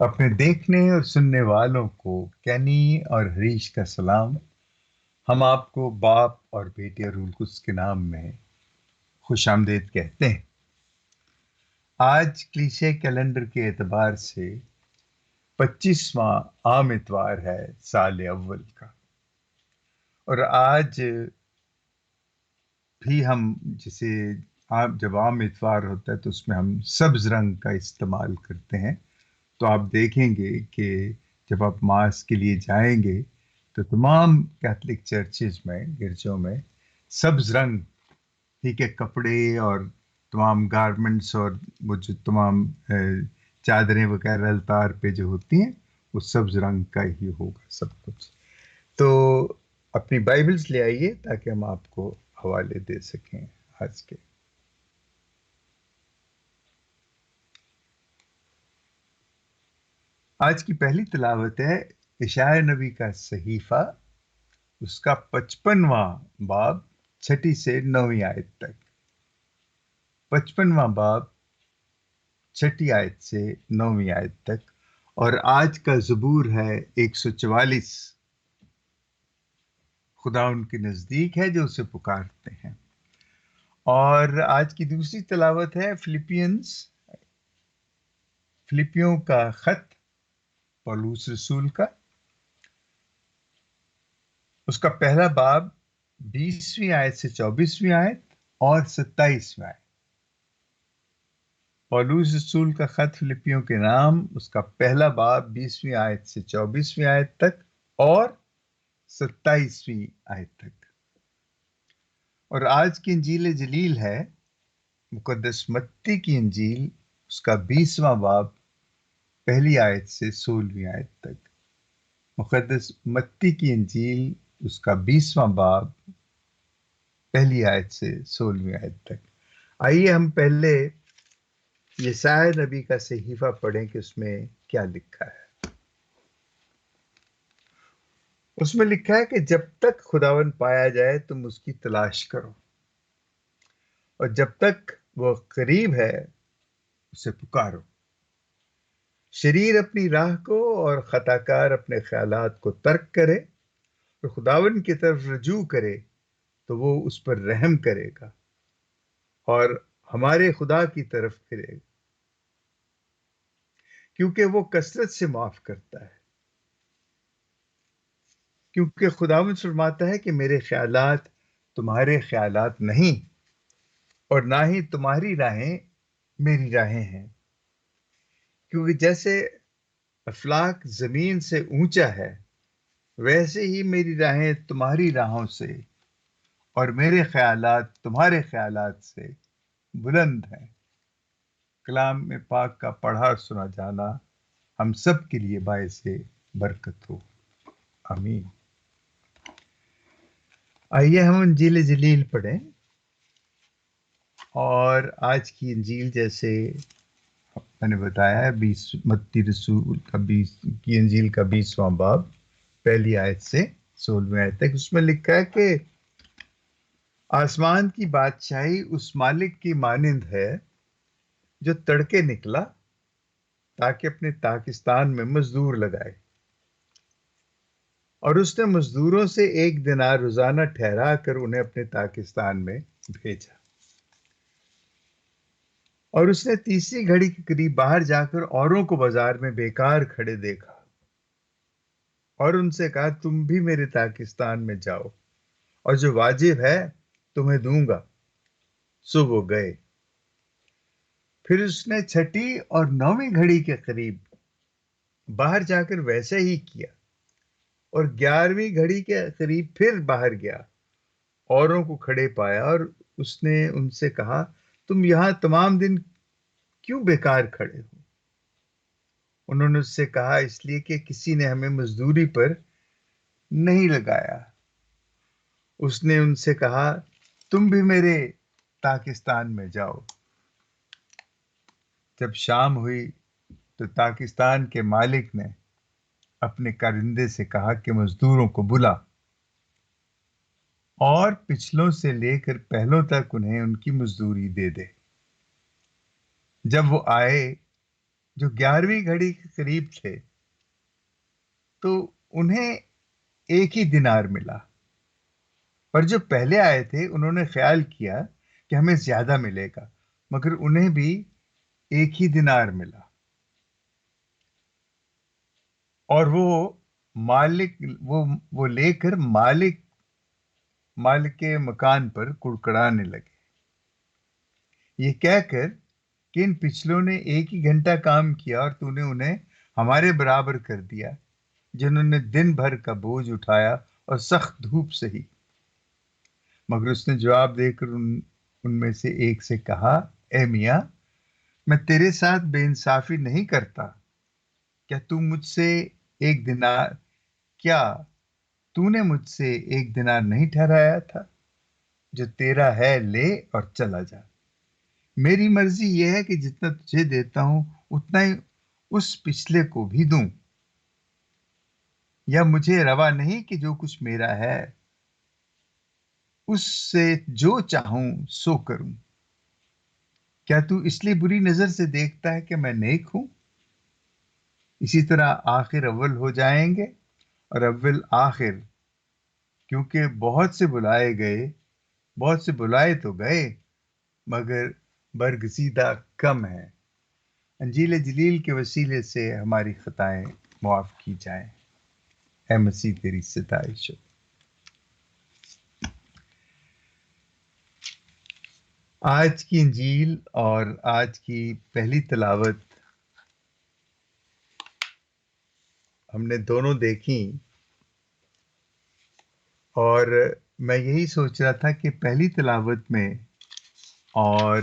اپنے دیکھنے اور سننے والوں کو کینی اور ہریش کا سلام۔ ہم آپ کو باپ اور بیٹے اور روح القدس کے نام میں خوش آمدید کہتے ہیں۔ آج کلیسے کیلنڈر کے اعتبار سے 25واں عام اتوار ہے سال اول کا، اور آج بھی ہم جسے جب عام اتوار ہوتا ہے تو اس میں ہم سبز رنگ کا استعمال کرتے ہیں۔ تو آپ دیکھیں گے کہ جب آپ ماس کے لیے جائیں گے تو تمام کیتھولک چرچز میں، گرجوں میں سبز رنگ ہی کے کپڑے اور تمام گارمنٹس اور وہ جو تمام چادریں وغیرہ التار پہ جو ہوتی ہیں وہ سبز رنگ کا ہی ہوگا سب کچھ۔ تو اپنی بائبلز لے آئیے تاکہ ہم آپ کو حوالے دے سکیں آج کے۔ آج کی پہلی تلاوت ہے اشعیاء نبی کا صحیفہ، اس کا 55واں باب 6 سے 9 آیت تک۔ 55واں باب 6 آیت سے 9 آیت تک، اور آج کا زبور ہے 144۔ خدا ان کے نزدیک ہے جو اسے پکارتے ہیں۔ اور آج کی دوسری تلاوت ہے فلپیوں کا خط پولس رسول کا، اس کا پہلا باب 20ویں آیت سے 24ویں آیت اور 27ویں آیت۔ پولس رسول کا خط فلپیوں کے نام، اس کا پہلا باب 20ویں آیت سے 24ویں آیت تک اور 27ویں آیت تک۔ اور آج کی انجیل جلیل ہے مقدس متی کی انجیل، اس کا 20واں باب پہلی آیت سے 16ویں آیت تک۔ مقدس متی کی انجیل، اس کا 20واں باب پہلی آیت سے 16ویں آیت تک۔ آئیے ہم پہلے یسعیاء نبی کا صحیفہ پڑھیں کہ اس میں کیا لکھا ہے۔ اس میں لکھا ہے کہ جب تک خداوند پایا جائے تم اس کی تلاش کرو، اور جب تک وہ قریب ہے اسے پکارو۔ شریر اپنی راہ کو اور خطا کار اپنے خیالات کو ترک کرے، اور خداوند کی طرف رجوع کرے تو وہ اس پر رحم کرے گا اور ہمارے خدا کی طرف پھرے گا، کیونکہ وہ کثرت سے معاف کرتا ہے۔ کیونکہ خداوند فرماتا ہے کہ میرے خیالات تمہارے خیالات نہیں، اور نہ ہی تمہاری راہیں میری راہیں ہیں۔ کیونکہ جیسے افلاک زمین سے اونچا ہے، ویسے ہی میری راہیں تمہاری راہوں سے اور میرے خیالات تمہارے خیالات سے بلند ہیں۔ کلام میں پاک کا پڑھا اور سنا جانا ہم سب کے لیے باعث برکت ہو، آمین۔ آئیے ہم انجیل جلیل پڑھیں، اور آج کی انجیل جیسے میں نے بتایا ہے متی رسول کی انجیل کا 20واں باب پہلی آیت سے 16ویں آیت تک۔ اس میں لکھا ہے کہ آسمان کی بادشاہی اس مالک کی مانند ہے جو تڑکے نکلا تاکہ اپنے تاکستان میں مزدور لگائے، اور اس نے مزدوروں سے 1 دینار روزانہ ٹھہرا کر انہیں اپنے تاکستان میں بھیجا۔ اور اس نے تیسری گھڑی کے قریب باہر جا کر اوروں کو بازار میں بیکار کھڑے دیکھا، اور ان سے کہا تم بھی میرے تاکستان میں جاؤ، اور جو واجب ہے تمہیں دوں گا۔ سو وہ گئے۔ پھر اس نے 6 اور 9 گھڑی کے قریب باہر جا کر ویسے ہی کیا، اور 11ویں گھڑی کے قریب پھر باہر گیا، اوروں کو کھڑے پایا، اور اس نے ان سے کہا تم یہاں تمام دن کیوں بیکار کھڑے ہو؟ انہوں نے اس سے کہا اس لیے کہ کسی نے ہمیں مزدوری پر نہیں لگایا۔ اس نے ان سے کہا تم بھی میرے تاکستان میں جاؤ۔ جب شام ہوئی تو تاکستان کے مالک نے اپنے کارندے سے کہا کہ مزدوروں کو بلا، اور پچھلوں سے لے کر پہلوں تک انہیں ان کی مزدوری دے دے۔ جب وہ آئے جو 11ویں گھڑی کے قریب تھے تو انہیں ایک ہی دینار ملا، پر جو پہلے آئے تھے انہوں نے خیال کیا کہ ہمیں زیادہ ملے گا، مگر انہیں بھی ایک ہی دینار ملا، اور وہ مالک وہ لے کر مالک کے مکان پر کڑکڑانے لگے، یہ کہہ کر کہ ان پچھلوں نے ایک ہی گھنٹہ کام کیا اور تو نے انہیں ہمارے برابر کر دیا، جنہوں نے دن بھر کا بوجھ اٹھایا اور سخت دھوپ سہی۔ مگر اس نے جواب دے کر ان میں سے ایک سے کہا، اے میاں، میں تیرے ساتھ بے انصافی نہیں کرتا، کیا تو مجھ سے ایک دینار کیا تو نے مجھ سے ایک دینار نہیں ٹھہرایا تھا؟ جو تیرا ہے لے اور چلا جا، میری مرضی یہ ہے کہ جتنا تجھے دیتا ہوں اتنا ہی اس پچھلے کو بھی دوں، یا مجھے روا نہیں کہ جو کچھ میرا ہے اس سے جو چاہوں سو کروں؟ کیا تو اس لیے بری نظر سے دیکھتا ہے کہ میں نیک ہوں؟ اسی طرح آخر اول ہو جائیں گے اور اول آخر، کیونکہ بہت سے بلائے تو گئے مگر برگزیدہ کم ہے۔ انجیل جلیل کے وسیلے سے ہماری خطائیں معاف کی جائیں۔ اے مسیح تیری ستائش ہو۔ آج کی انجیل اور آج کی پہلی تلاوت ہم نے دونوں دیکھی، اور میں یہی سوچ رہا تھا کہ پہلی تلاوت میں اور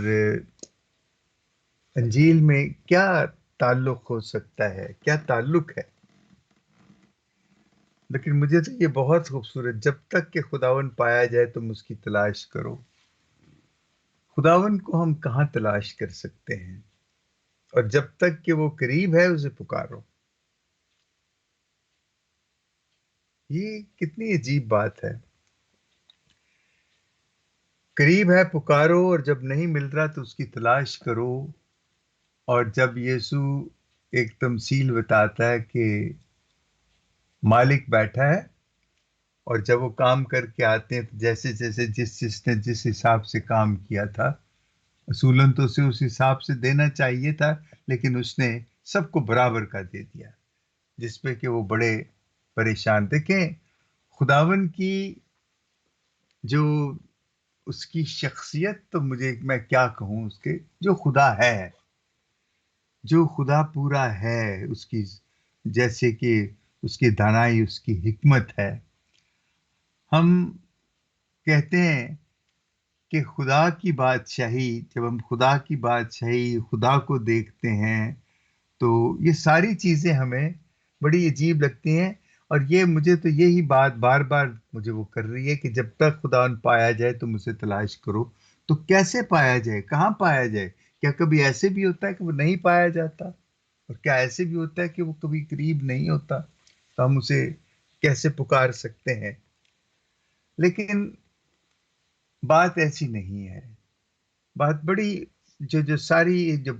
انجیل میں کیا تعلق ہو سکتا ہے، کیا تعلق ہے؟ لیکن مجھے تو یہ بہت خوبصورت، جب تک کہ خداون پایا جائے تم اس کی تلاش کرو۔ خداون کو ہم کہاں تلاش کر سکتے ہیں؟ اور جب تک کہ وہ قریب ہے اسے پکارو۔ یہ کتنی عجیب بات ہے، قریب ہے پکارو، اور جب نہیں مل رہا تو اس کی تلاش کرو۔ اور جب یسوع ایک تمثیل بتاتا ہے کہ مالک بیٹھا ہے، اور جب وہ کام کر کے آتے ہیں تو جیسے جیسے جس نے جس حساب سے کام کیا تھا، اصولاً تو اسے اس حساب سے دینا چاہیے تھا، لیکن اس نے سب کو برابر کا دے دیا، جس پہ کہ وہ بڑے پریشان۔ دیکھیں خداون کی جو اس کی شخصیت، تو میں کیا کہوں، اس کے جو خدا ہے، جو خدا پورا ہے، اس کی جیسے کہ اس کی دانائی، اس کی حکمت ہے۔ ہم کہتے ہیں کہ خدا کی بادشاہی، جب ہم خدا کی بادشاہی، خدا کو دیکھتے ہیں تو یہ ساری چیزیں ہمیں بڑی عجیب لگتی ہیں، اور یہ مجھے تو یہی بات بار بار مجھے وہ کر رہی ہے کہ جب تک خدا پایا جائے تم اسے تلاش کرو۔ تو کیسے پایا جائے، کہاں پایا جائے؟ کیا کبھی ایسے بھی ہوتا ہے کہ وہ نہیں پایا جاتا؟ اور کیا ایسے بھی ہوتا ہے کہ وہ کبھی قریب نہیں ہوتا؟ تو ہم اسے کیسے پکار سکتے ہیں؟ لیکن بات ایسی نہیں ہے، بات بڑی جو ساری جو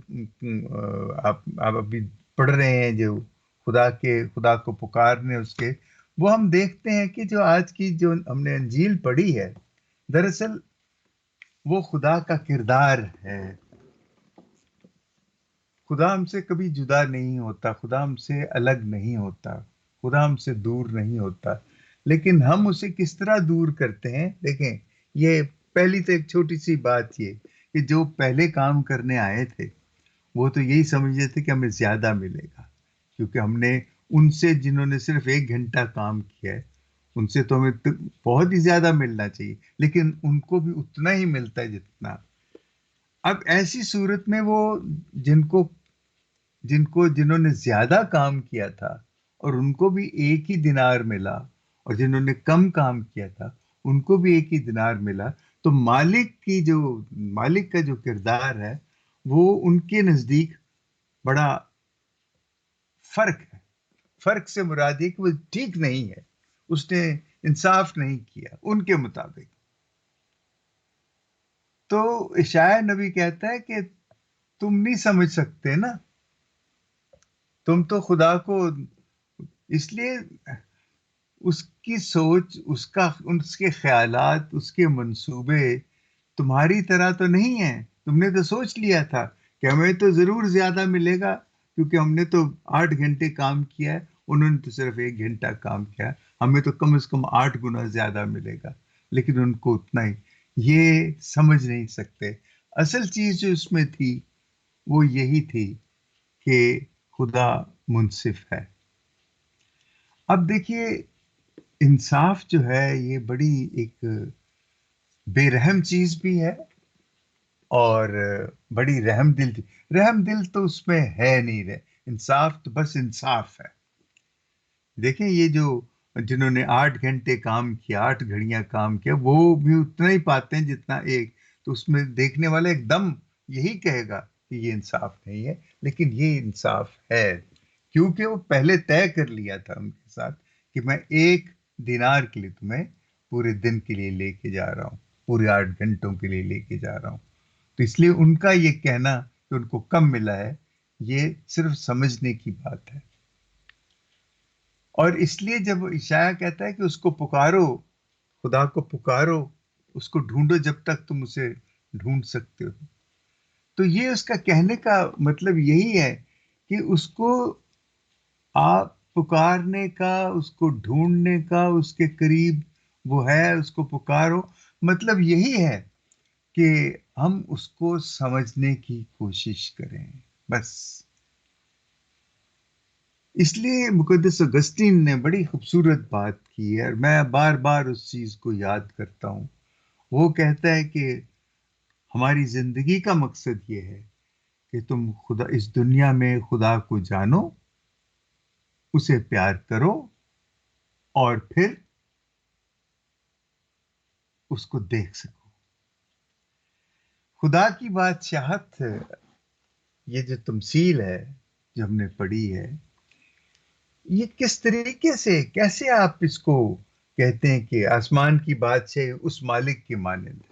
آپ ابھی پڑھ رہے ہیں، جو خدا کو پکارنے اس کے، وہ ہم دیکھتے ہیں کہ جو آج کی جو ہم نے انجیل پڑھی ہے، دراصل وہ خدا کا کردار ہے۔ خدا ہم سے کبھی جدا نہیں ہوتا، خدا ہم سے الگ نہیں ہوتا، خدا ہم سے دور نہیں ہوتا، لیکن ہم اسے کس طرح دور کرتے ہیں؟ دیکھیں، یہ پہلی تو ایک چھوٹی سی بات یہ کہ جو پہلے کام کرنے آئے تھے وہ تو یہی سمجھتے تھے کہ ہمیں زیادہ ملے گا، کیونکہ ہم نے ان سے، جنہوں نے صرف 1 گھنٹہ کام کیا ہے، ان سے تو ہمیں بہت ہی زیادہ ملنا چاہیے، لیکن ان کو بھی اتنا ہی ملتا ہے جتنا۔ اب ایسی صورت میں وہ جن کو جنہوں نے زیادہ کام کیا تھا اور ان کو بھی ایک ہی دینار ملا، اور جنہوں نے کم کام کیا تھا ان کو بھی ایک ہی دینار ملا، تو مالک کا جو کردار ہے وہ ان کے نزدیک بڑا فرق ہے۔ فرق سے مراد یہ کہ وہ ٹھیک نہیں ہے، اس نے انصاف نہیں کیا ان کے مطابق۔ تو اشعیاء نبی کہتا ہے کہ تم نہیں سمجھ سکتے نا، تم تو خدا کو اس لیے اس کی سوچ، اس کے خیالات، اس کے منصوبے تمہاری طرح تو نہیں ہیں. تم نے تو سوچ لیا تھا کہ ہمیں تو ضرور زیادہ ملے گا، کیونکہ ہم نے تو 8 گھنٹے کام کیا ہے، انہوں نے تو صرف 1 گھنٹہ کام کیا، ہمیں تو کم از کم 8 گنا زیادہ ملے گا. لیکن ان کو اتنا ہی، یہ سمجھ نہیں سکتے. اصل چیز جو اس میں تھی وہ یہی تھی کہ خدا منصف ہے. اب دیکھیے، انصاف جو ہے یہ بڑی ایک بے رحم چیز بھی ہے، اور بڑی رحم دل تھی. رحم دل تو اس میں ہے نہیں رہے. انصاف تو بس انصاف ہے. دیکھیں یہ جو جنہوں نے 8 گھنٹے کام کیا، 8 گھڑیاں کام کیا، وہ بھی اتنا ہی پاتے ہیں جتنا ایک. تو اس میں دیکھنے والا ایک دم یہی کہے گا کہ یہ انصاف نہیں ہے. لیکن یہ انصاف ہے، کیونکہ وہ پہلے طے کر لیا تھا ان کے ساتھ کہ میں 1 دینار کے لیے تمہیں پورے دن کے لیے لے کے جا رہا ہوں، پورے 8 گھنٹوں کے لیے لے کے جا رہا ہوں. تو اس لیے ان کا یہ کہنا کہ ان کو کم ملا ہے، یہ صرف سمجھنے کی بات ہے. اور اس لیے جب عشایہ کہتا ہے کہ اس کو پکارو، خدا کو پکارو، اس کو ڈھونڈو جب تک تم اسے ڈھونڈ سکتے ہو، تو یہ اس کا کہنے کا مطلب یہی ہے کہ اس کو آپ پکارنے کا، اس کو ڈھونڈنے کا، اس کے قریب وہ ہے، اس کو پکارو. مطلب یہی ہے کہ ہم اس کو سمجھنے کی کوشش کریں، بس. اس لیے مقدس اگسطین نے بڑی خوبصورت بات کی ہے، اور میں بار بار اس چیز کو یاد کرتا ہوں. وہ کہتا ہے کہ ہماری زندگی کا مقصد یہ ہے کہ تم خدا، اس دنیا میں خدا کو جانو، اسے پیار کرو، اور پھر اس کو دیکھ سکو. خدا کی بادشاہت، یہ جو تمثیل ہے جو ہم نے پڑھی ہے، یہ کس طریقے سے، کیسے آپ اس کو کہتے ہیں کہ آسمان کی بادشاہ اس مالک کی مانند ہے.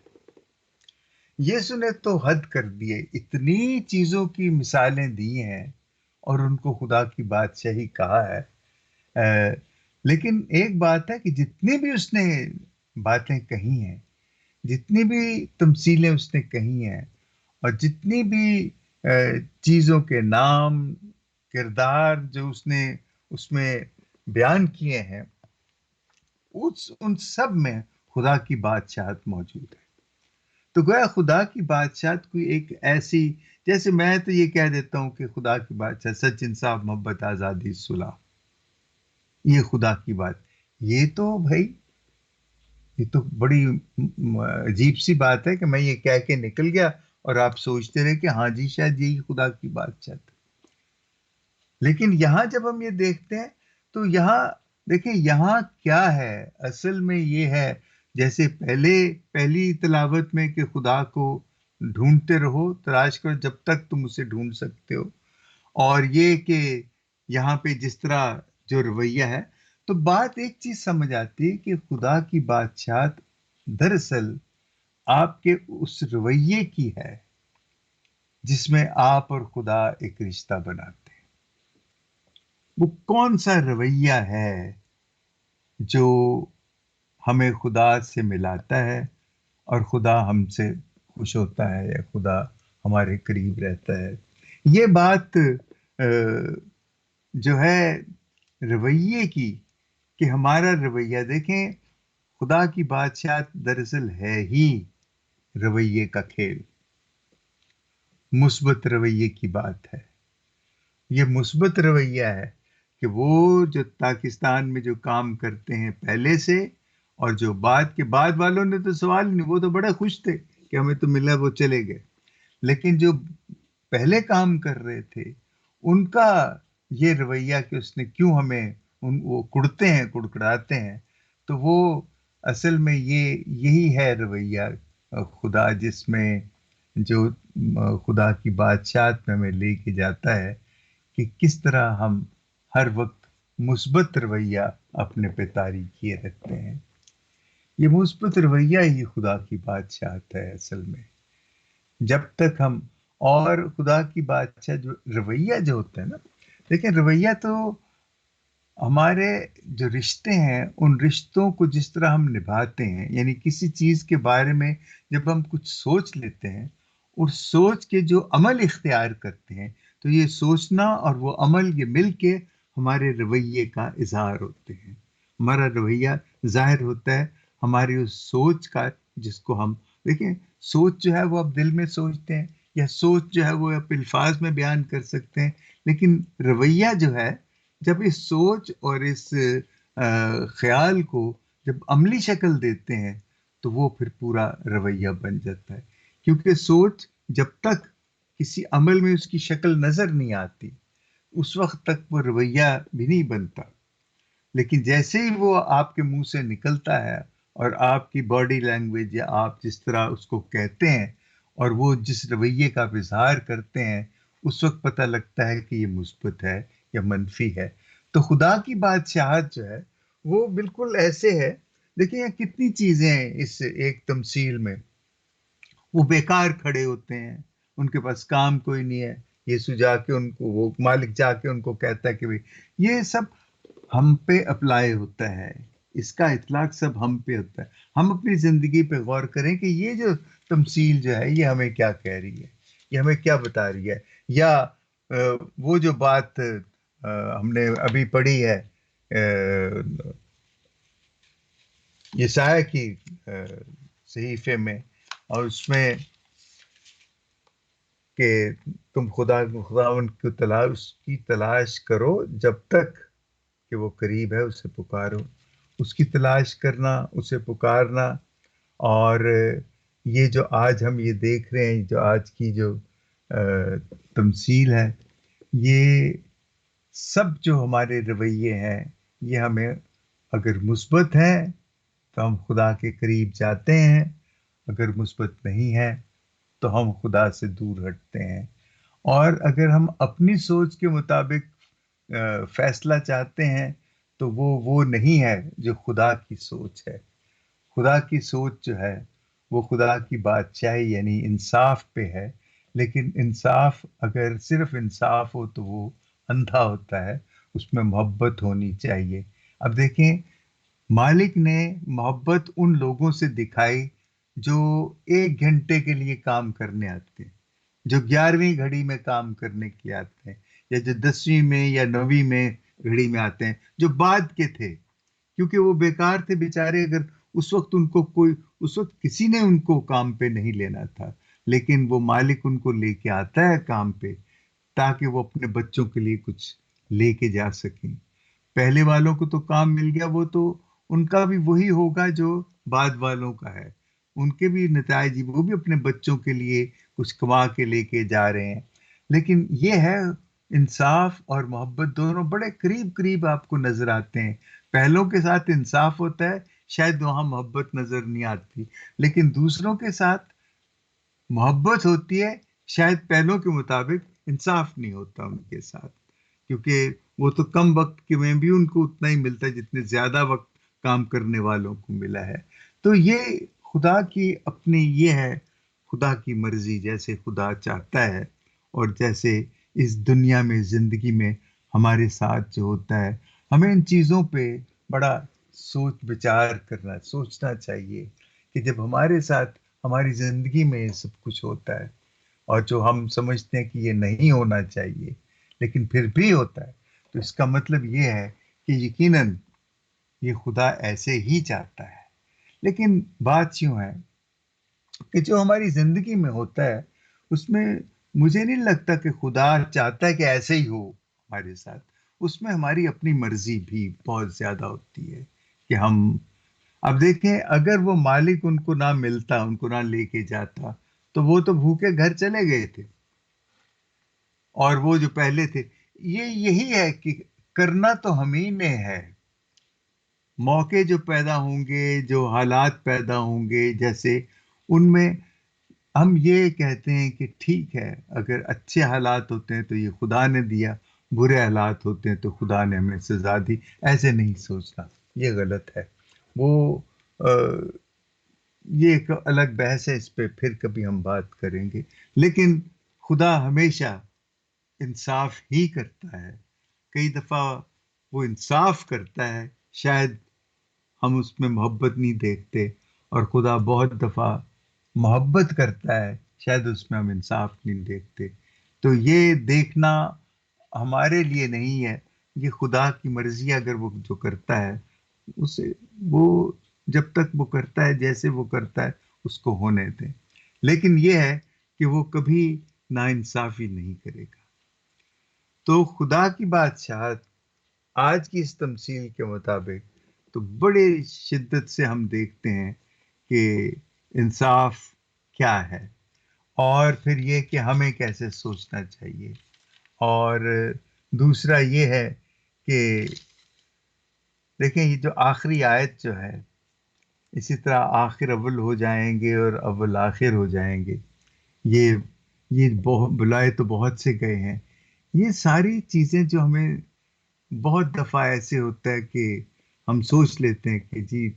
یسوع نے تو حد کر دیے، اتنی چیزوں کی مثالیں دی ہیں اور ان کو خدا کی بادشاہی کہا ہے. لیکن ایک بات ہے کہ جتنی بھی اس نے باتیں کہی ہیں، جتنی بھی تمثیلیں اس نے کہی ہیں، اور جتنی بھی چیزوں کے نام، کردار جو اس میں بیان کیے ہیں، ان سب میں خدا کی بادشاہت موجود ہے. تو گویا خدا کی بادشاہت کوئی ایک ایسی، جیسے میں تو یہ کہہ دیتا ہوں کہ خدا کی بادشاہ سچ، انصاف، محبت، آزادی، صلح، یہ خدا کی بات. یہ تو بھائی، یہ تو بڑی عجیب سی بات ہے کہ میں یہ کہہ کے نکل گیا اور آپ سوچتے رہے کہ ہاں جی شاید یہی خدا کی بادشاہت. لیکن یہاں جب ہم یہ دیکھتے ہیں تو یہاں دیکھیں یہاں کیا ہے. اصل میں یہ ہے، جیسے پہلی تلاوت میں کہ خدا کو ڈھونڈتے رہو، تلاش کرو جب تک تم اسے ڈھونڈ سکتے ہو. اور یہ کہ یہاں پہ جس طرح جو رویہ ہے، تو بات ایک چیز سمجھ آتی ہے کہ خدا کی بادشاہت دراصل آپ کے اس رویے کی ہے جس میں آپ اور خدا ایک رشتہ بناتے ہیں. وہ کون سا رویہ ہے جو ہمیں خدا سے ملاتا ہے، اور خدا ہم سے خوش ہوتا ہے، یا خدا ہمارے قریب رہتا ہے. یہ بات جو ہے رویے کی، کہ ہمارا رویہ دیکھیں، خدا کی بادشاہت دراصل ہے ہی رویے کا کھیل، مثبت رویے کی بات ہے. یہ مثبت رویہ ہے کہ وہ جو پاکستان میں جو کام کرتے ہیں پہلے سے، اور جو بعد والوں نے تو سوال نہیں، وہ تو بڑے خوش تھے کہ ہمیں تو ملا، وہ چلے گئے. لیکن جو پہلے کام کر رہے تھے، ان کا یہ رویہ کہ اس نے کیوں ہمیں، وہ کڑتے ہیں، کڑکڑاتے ہیں. تو وہ اصل میں یہی ہے رویہ خدا، جس میں جو خدا کی بادشاہت میں ہمیں لے کے جاتا ہے کہ کس طرح ہم ہر وقت مثبت رویہ اپنے پہ طاری کیے رکھتے ہیں. یہ مثبت رویہ ہی خدا کی بادشاہت ہے اصل میں. جب تک ہم، اور خدا کی بادشاہ جو رویہ جو ہوتا ہے نا، دیکھیں رویہ تو ہمارے جو رشتے ہیں ان رشتوں کو جس طرح ہم نبھاتے ہیں، یعنی کسی چیز کے بارے میں جب ہم کچھ سوچ لیتے ہیں اور سوچ کے جو عمل اختیار کرتے ہیں، تو یہ سوچنا اور وہ عمل یہ مل کے ہمارے رویے کا اظہار ہوتے ہیں. ہمارا رویہ ظاہر ہوتا ہے ہماری اس سوچ کا، جس کو ہم دیکھیں. سوچ جو ہے وہ آپ دل میں سوچتے ہیں، یا سوچ جو ہے وہ آپ الفاظ میں بیان کر سکتے ہیں، لیکن رویہ جو ہے جب اس سوچ اور اس خیال کو جب عملی شکل دیتے ہیں تو وہ پھر پورا رویہ بن جاتا ہے. کیونکہ سوچ جب تک کسی عمل میں اس کی شکل نظر نہیں آتی اس وقت تک وہ رویہ بھی نہیں بنتا. لیکن جیسے ہی وہ آپ کے منہ سے نکلتا ہے اور آپ کی باڈی لینگویج یا آپ جس طرح اس کو کہتے ہیں اور وہ جس رویے کا اظہار کرتے ہیں، اس وقت پتہ لگتا ہے کہ یہ مثبت ہے یا منفی ہے. تو خدا کی بادشاہت جو ہے وہ بالکل ایسے ہے. دیکھیں یہ کتنی چیزیں ہیں اس ایک تمثیل میں. وہ بیکار کھڑے ہوتے ہیں، ان کے پاس کام کوئی نہیں ہے. یسوع جا کے ان کو، وہ مالک جا کے ان کو کہتا ہے کہ بھئی یہ سب ہم پہ اپلائی ہوتا ہے، اس کا اطلاق سب ہم پہ ہوتا ہے. ہم اپنی زندگی پہ غور کریں کہ یہ جو تمثیل جو ہے یہ ہمیں کیا کہہ رہی ہے، یہ ہمیں کیا بتا رہی ہے. یا وہ جو بات ہم نے ابھی پڑھی ہے یسایہ کی صحیفے میں، اور اس میں کہ تم خداوند کی تلاش، اس کی تلاش کرو جب تک کہ وہ قریب ہے، اسے پکارو. اس کی تلاش کرنا، اسے پکارنا. اور یہ جو آج ہم یہ دیکھ رہے ہیں، جو آج کی جو تمثیل ہے، یہ سب جو ہمارے رویے ہیں یہ ہمیں اگر مثبت ہیں تو ہم خدا کے قریب جاتے ہیں، اگر مثبت نہیں ہے تو ہم خدا سے دور ہٹتے ہیں. اور اگر ہم اپنی سوچ کے مطابق فیصلہ چاہتے ہیں تو وہ نہیں ہے جو خدا کی سوچ ہے. خدا کی سوچ جو ہے وہ خدا کی بادشاہی یعنی انصاف پہ ہے. لیکن انصاف اگر صرف انصاف ہو تو وہ اندھا ہوتا ہے، اس میں محبت ہونی چاہیے. اب دیکھیں مالک نے محبت ان لوگوں سے دکھائی جو 1 گھنٹے کے لیے کام کرنے آتے ہیں، جو 11ویں گھڑی میں کام کرنے کے لیے آتے ہیں، یا جو 10ویں میں یا 9ویں میں گھڑی میں آتے ہیں، جو بعد کے تھے کیونکہ وہ بیکار تھے بیچارے. اگر اس وقت ان کو کوئی، اس وقت کسی نے ان کو کام پہ نہیں لینا تھا، لیکن وہ مالک ان کو لے کے آتا ہے کام پہ تاکہ وہ اپنے بچوں کے لیے کچھ لے کے جا سکیں. پہلے والوں کو تو کام مل گیا، وہ تو ان کا بھی وہی ہوگا جو بعد والوں کا ہے. ان کے بھی نتائج، وہ بھی اپنے بچوں کے لیے کچھ کما کے لے کے جا رہے ہیں. لیکن یہ ہے انصاف اور محبت دونوں بڑے قریب قریب آپ کو نظر آتے ہیں. پہلوں کے ساتھ انصاف ہوتا ہے، شاید وہاں محبت نظر نہیں آتی. لیکن دوسروں کے ساتھ محبت ہوتی ہے، شاید پہلوں کے مطابق انصاف نہیں ہوتا ان کے ساتھ. کیونکہ وہ تو کم وقت کے میں بھی ان کو اتنا ہی ملتا ہے جتنے زیادہ وقت کام کرنے والوں کو ملا ہے. تو یہ خدا کی اپنی یہ ہے، خدا کی مرضی جیسے خدا چاہتا ہے اور جیسے اس دنیا میں زندگی میں ہمارے ساتھ جو ہوتا ہے، ہمیں ان چیزوں پہ بڑا سوچ بچار کرنا، سوچنا چاہیے کہ جب ہمارے ساتھ ہماری زندگی میں یہ سب کچھ ہوتا ہے اور جو ہم سمجھتے ہیں کہ یہ نہیں ہونا چاہیے لیکن پھر بھی ہوتا ہے، تو اس کا مطلب یہ ہے کہ یقیناً یہ خدا ایسے ہی چاہتا ہے. لیکن بات یوں ہے کہ جو ہماری زندگی میں ہوتا ہے اس میں مجھے نہیں لگتا کہ خدا چاہتا ہے کہ ایسے ہی ہو ہمارے ساتھ. اس میں ہماری اپنی مرضی بھی بہت زیادہ ہوتی ہے کہ ہم، اب دیکھیں اگر وہ مالک ان کو نہ ملتا، ان کو نہ لے کے جاتا تو وہ تو بھوکے گھر چلے گئے تھے. اور وہ جو پہلے تھے، یہی ہے کہ کرنا تو ہمیں نے ہے. موقع جو پیدا ہوں گے، جو حالات پیدا ہوں گے، جیسے ان میں ہم یہ کہتے ہیں کہ ٹھیک ہے اگر اچھے حالات ہوتے ہیں تو یہ خدا نے دیا، برے حالات ہوتے ہیں تو خدا نے ہمیں سزا دی. ایسے نہیں سوچنا، یہ غلط ہے. وہ یہ ایک الگ بحث ہے، اس پہ پھر کبھی ہم بات کریں گے. لیکن خدا ہمیشہ انصاف ہی کرتا ہے. کئی دفعہ وہ انصاف کرتا ہے، شاید ہم اس میں محبت نہیں دیکھتے، اور خدا بہت دفعہ محبت کرتا ہے، شاید اس میں ہم انصاف نہیں دیکھتے۔ تو یہ دیکھنا ہمارے لیے نہیں ہے، یہ خدا کی مرضی ہے۔ اگر وہ جو کرتا ہے اسے، وہ جب تک وہ کرتا ہے جیسے وہ کرتا ہے اس کو ہونے دیں، لیکن یہ ہے کہ وہ کبھی ناانصافی نہیں کرے گا۔ تو خدا کی بادشاہت آج کی اس تمثیل کے مطابق تو بڑے شدت سے ہم دیکھتے ہیں کہ انصاف کیا ہے، اور پھر یہ کہ ہمیں کیسے سوچنا چاہیے۔ اور دوسرا یہ ہے کہ دیکھیں یہ جو آخری آیت جو ہے، اسی طرح آخر اول ہو جائیں گے اور اول آخر ہو جائیں گے، یہ یہ بہت بلائے تو بہت سے گئے ہیں، یہ ساری چیزیں جو ہمیں بہت دفعہ ایسے ہوتا ہے کہ ہم سوچ لیتے ہیں کہ جی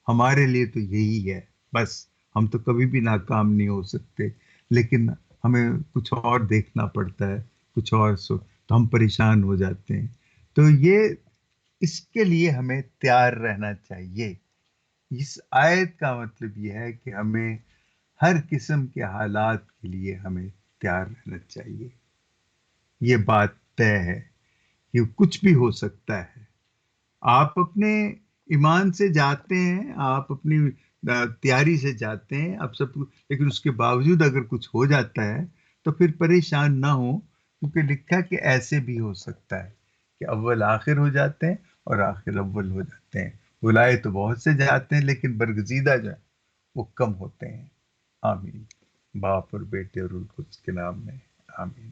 ہمارے لیے تو یہی ہے، بس ہم تو کبھی بھی ناکام نہیں ہو سکتے، لیکن ہمیں کچھ اور دیکھنا پڑتا ہے، کچھ اور تو ہم پریشان ہو جاتے ہیں۔ تو یہ اس کے لیے ہمیں تیار رہنا چاہیے۔ اس آیت کا مطلب یہ ہے کہ ہمیں ہر قسم کے حالات کے لیے ہمیں تیار رہنا چاہیے۔ یہ بات طے ہے کہ کچھ بھی ہو سکتا ہے۔ آپ اپنے ایمان سے جاتے ہیں، آپ اپنی تیاری سے جاتے ہیں، آپ سب، لیکن اس کے باوجود اگر کچھ ہو جاتا ہے تو پھر پریشان نہ ہو، کیونکہ لکھا کہ ایسے بھی ہو سکتا ہے کہ اول آخر ہو جاتے ہیں اور آخر اول ہو جاتے ہیں۔ بلائے تو بہت سے جاتے ہیں لیکن برگزیدہ جو ہے وہ کم ہوتے ہیں۔ آمین۔ باپ اور بیٹے اور روح القدس کے نام میں آمین۔